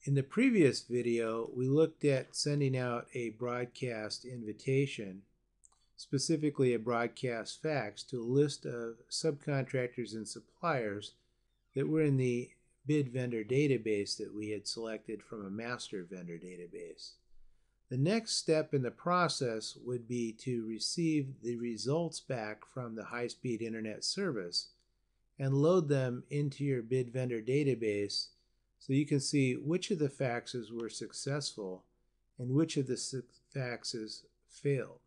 In the previous video, we looked at sending out a broadcast invitation, specifically a broadcast fax, to a list of subcontractors and suppliers that were in the bid vendor database that we had selected from a master vendor database. The next step in the process would be to receive the results back from the high-speed internet service and load them into your bid vendor database so you can see which of the faxes were successful and which of the faxes failed.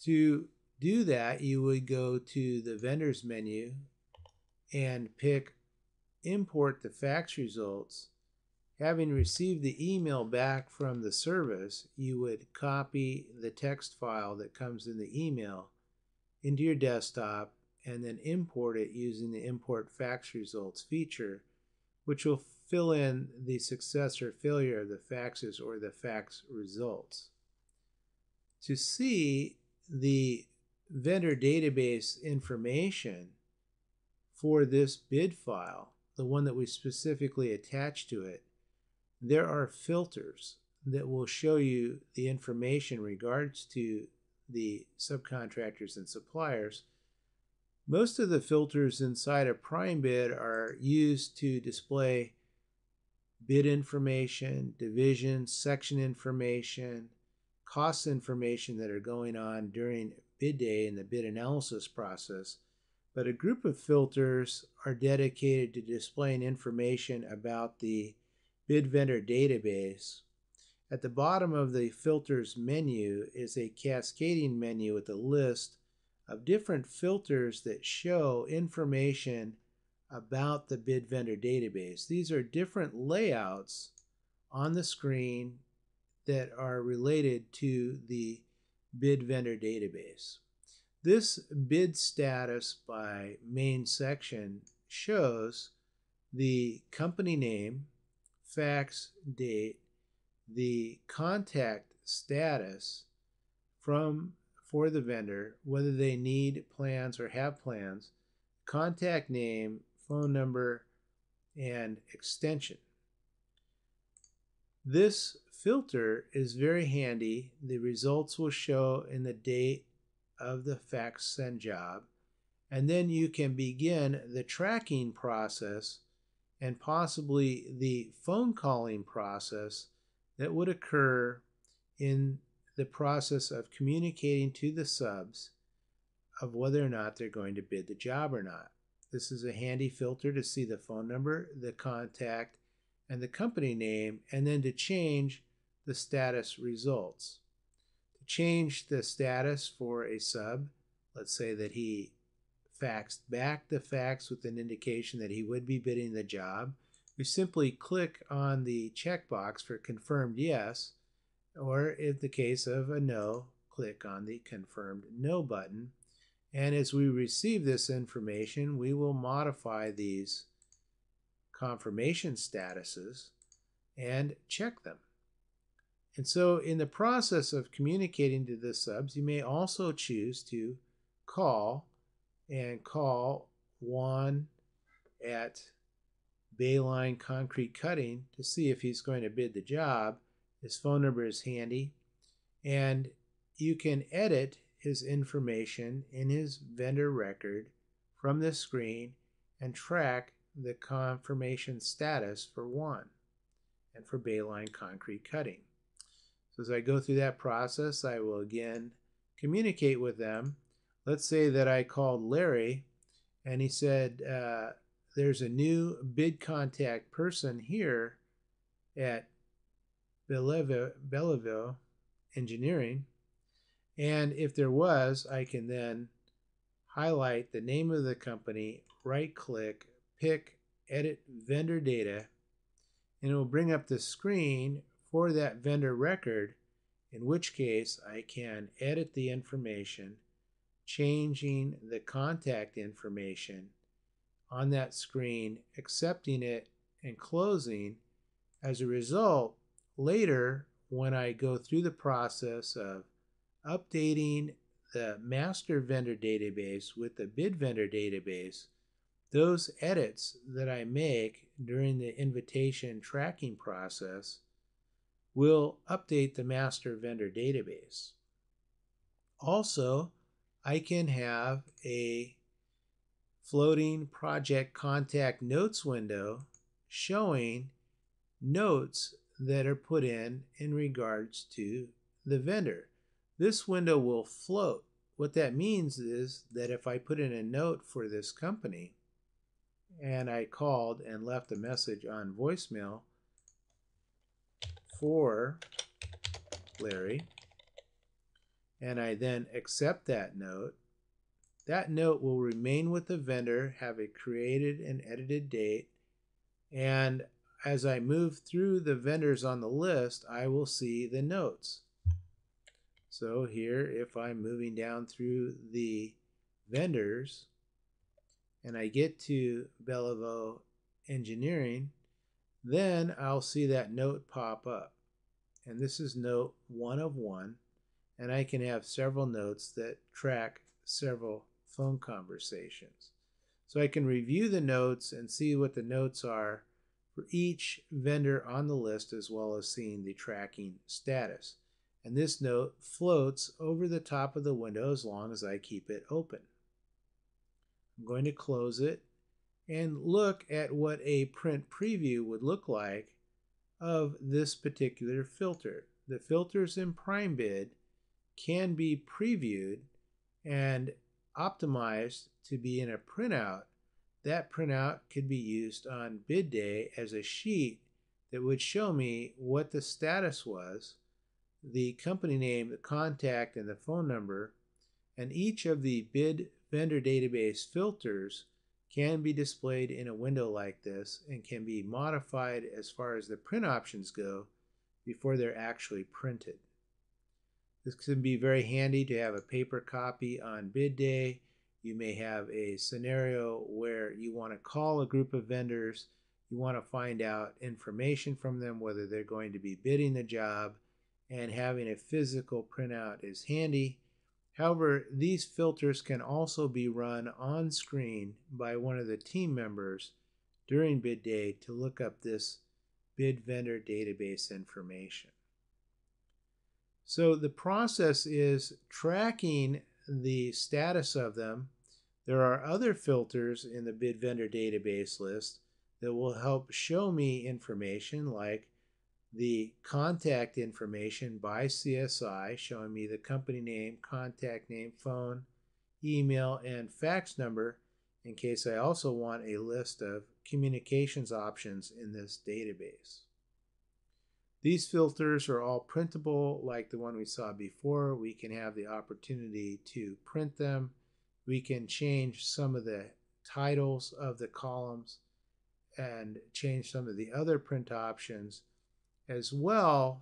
To do that, you would go to the vendors menu and pick Import the fax results. Having received the email back from the service, you would copy the text file that comes in the email into your desktop and then import it using the Import Fax Results feature, which will fill in the success or failure of the faxes or the fax results. To see the vendor database information for this bid file, the one that we specifically attached to it, there are filters that will show you the information in regards to the subcontractors and suppliers. Most of the filters inside of PrimeBid are used to display bid information, division, section information, cost information that are going on during bid day in the bid analysis process. But a group of filters are dedicated to displaying information about the bid vendor database. At the bottom of the filters menu is a cascading menu with a list of different filters that show information about the bid vendor database. These are different layouts on the screen that are related to the bid vendor database. This bid status by main section shows the company name, fax date, the contact status for the vendor, whether they need plans or have plans, contact name, phone number, and extension. This filter is very handy. The results will show in the date of the fax send job, and then you can begin the tracking process and possibly the phone calling process that would occur in the process of communicating to the subs of whether or not they're going to bid the job or not. This is a handy filter to see the phone number, the contact, and the company name, and then to change the status results. To change the status for a sub, let's say that he faxed back the fax with an indication that he would be bidding the job, we simply click on the checkbox for confirmed yes, or in the case of a no, click on the confirmed no button. And as we receive this information, we will modify these confirmation statuses and check them. And so in the process of communicating to the subs, you may also choose to call Juan at Bayline Concrete Cutting to see if he's going to bid the job. His phone number is handy, and you can edit his information in his vendor record from this screen and track the confirmation status for Juan and for Bayline Concrete Cutting. So as I go through that process, I will again communicate with them. Let's say that I called Larry and he said, there's a new bid contact person here at Belleville Engineering. And if there was, I can then highlight the name of the company, right-click, pick Edit Vendor Data, and it will bring up the screen for that vendor record, in which case I can edit the information, changing the contact information on that screen, accepting it, and closing. As a result, later when I go through the process of updating the master vendor database with the bid vendor database, those edits that I make during the invitation tracking process will update the master vendor database. Also, I can have a floating project contact notes window showing notes that are put in regards to the vendor. This window will float. What that means is that if I put in a note for this company and I called and left a message on voicemail for Larry, and I then accept that note will remain with the vendor, have a created and edited date, and as I move through the vendors on the list, I will see the notes. So here, if I'm moving down through the vendors and I get to Bellevue Engineering, then I'll see that note pop up. And this is note 1 of 1, and I can have several notes that track several phone conversations. So I can review the notes and see what the notes are for each vendor on the list, as well as seeing the tracking status. And this note floats over the top of the window as long as I keep it open. I'm going to close it and look at what a print preview would look like of this particular filter. The filters in PrimeBid can be previewed and optimized to be in a printout. That printout could be used on bid day as a sheet that would show me what the status was, the company name, the contact, and the phone number, and each of the bid vendor database filters can be displayed in a window like this and can be modified as far as the print options go before they're actually printed. This can be very handy to have a paper copy on bid day. You may have a scenario where you want to call a group of vendors, you want to find out information from them, whether they're going to be bidding the job, and having a physical printout is handy. However, these filters can also be run on screen by one of the team members during bid day to look up this bid vendor database information. So the process is tracking the status of them. There are other filters in the bid vendor database list that will help show me information like the contact information by CSI, showing me the company name, contact name, phone, email, and fax number, in case I also want a list of communications options in this database. These filters are all printable like the one we saw before. We can have the opportunity to print them. We can change some of the titles of the columns and change some of the other print options. As well,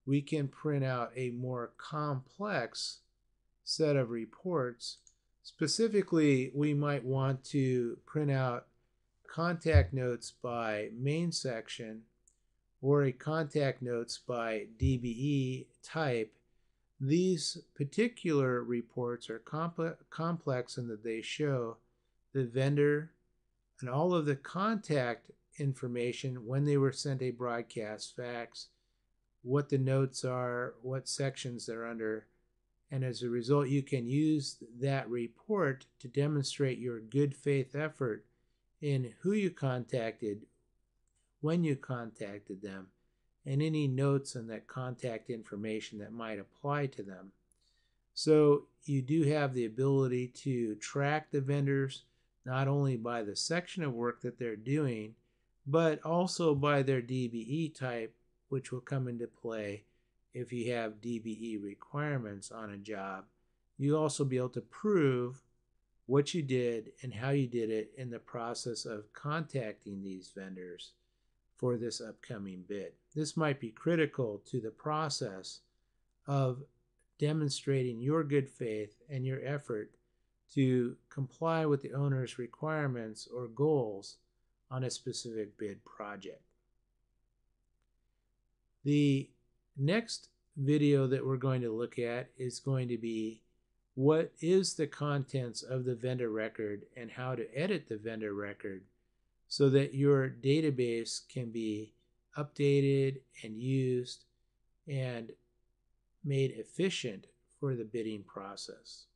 we can print out a more complex set of reports. Specifically, we might want to print out contact notes by main section or a contact notes by DBE type. These particular reports are complex in that they show the vendor and all of the contact information when they were sent a broadcast fax, what the notes are, what sections they're under, and as a result you can use that report to demonstrate your good faith effort in who you contacted, when you contacted them, and any notes on that contact information that might apply to them. So you do have the ability to track the vendors not only by the section of work that they're doing, but also by their DBE type, which will come into play if you have DBE requirements on a job. You'll also be able to prove what you did and how you did it in the process of contacting these vendors for this upcoming bid. This might be critical to the process of demonstrating your good faith and your effort to comply with the owner's requirements or goals on a specific bid project. The next video that we're going to look at is going to be what is the contents of the vendor record and how to edit the vendor record so that your database can be updated and used and made efficient for the bidding process.